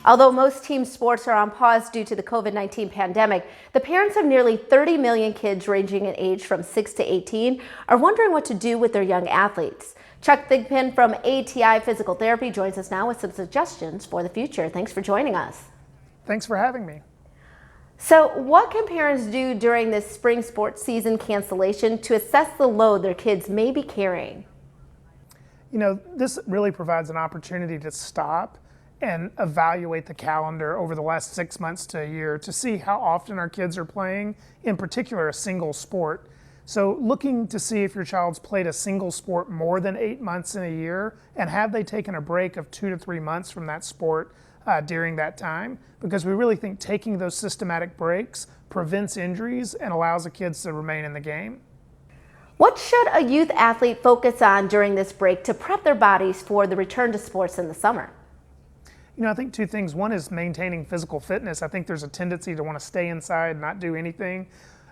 Although most team sports are on pause due to the COVID-19 pandemic, the parents of nearly 30 million kids ranging in age from 6 to 18 are wondering what to do with their young athletes. Chuck Thigpen from ATI Physical Therapy joins us now with some suggestions for the future. Thanks for joining us. Thanks for having me. So what can parents do during this spring sports season cancellation to assess the load their kids may be carrying? This really provides an opportunity to stop and evaluate the calendar over the last 6 months to a year to see how often our kids are playing, in particular a single sport. So looking to see if your child's played a single sport more than 8 months in a year, and have they taken a break of 2 to 3 months from that sport during that time, because we really think taking those systematic breaks prevents injuries and allows the kids to remain in the game. What should a youth athlete focus on during this break to prep their bodies for the return to sports in the summer? I think two things. One is maintaining physical fitness. I think there's a tendency to want to stay inside and not do anything.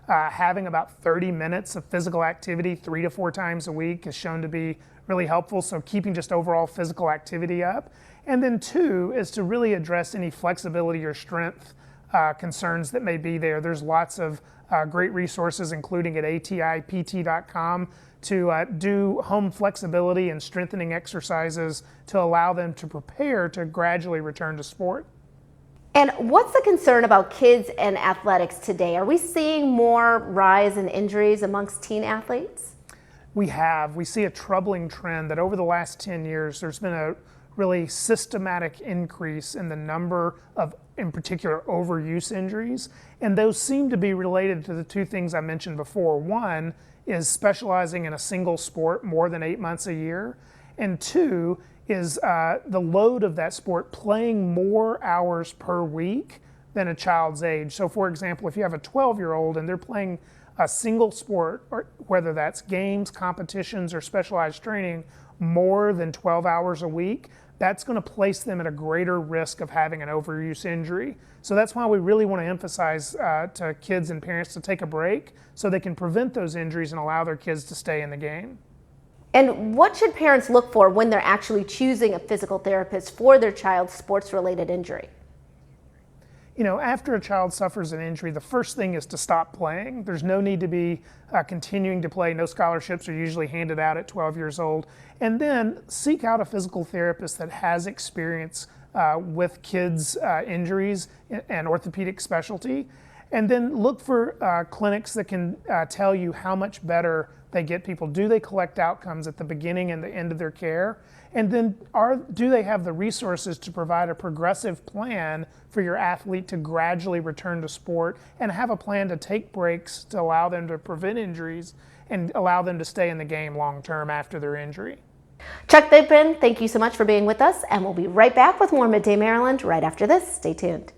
Having about 30 minutes of physical activity 3 to 4 times a week is shown to be really helpful. So keeping just overall physical activity up. And then two is to really address any flexibility or strength concerns that may be there. There's lots of great resources, including at atipt.com, to do home flexibility and strengthening exercises to allow them to prepare to gradually return to sport. And what's the concern about kids and athletics today? Are we seeing more rise in injuries amongst teen athletes? We see a troubling trend that over the last 10 years, there's been a really systematic increase in the number of, in particular, overuse injuries. And those seem to be related to the two things I mentioned before. One is specializing in a single sport more than 8 months a year. And two is the load of that sport playing more hours per week than a child's age. So for example, if you have a 12-year-old and they're playing a single sport, or whether that's games, competitions, or specialized training, more than 12 hours a week, that's going to place them at a greater risk of having an overuse injury. So that's why we really want to emphasize to kids and parents to take a break so they can prevent those injuries and allow their kids to stay in the game. And what should parents look for when they're actually choosing a physical therapist for their child's sports-related injury? After a child suffers an injury, the first thing is to stop playing. There's no need to be continuing to play. No scholarships are usually handed out at 12 years old. And then seek out a physical therapist that has experience with kids' injuries and orthopedic specialty. And then look for clinics that can tell you how much better they get people. Do they collect outcomes at the beginning and the end of their care? And then do they have the resources to provide a progressive plan for your athlete to gradually return to sport, and have a plan to take breaks to allow them to prevent injuries and allow them to stay in the game long term after their injury? Chuck Thigpen, thank you so much for being with us, and we'll be right back with more Midday Maryland right after this. Stay tuned.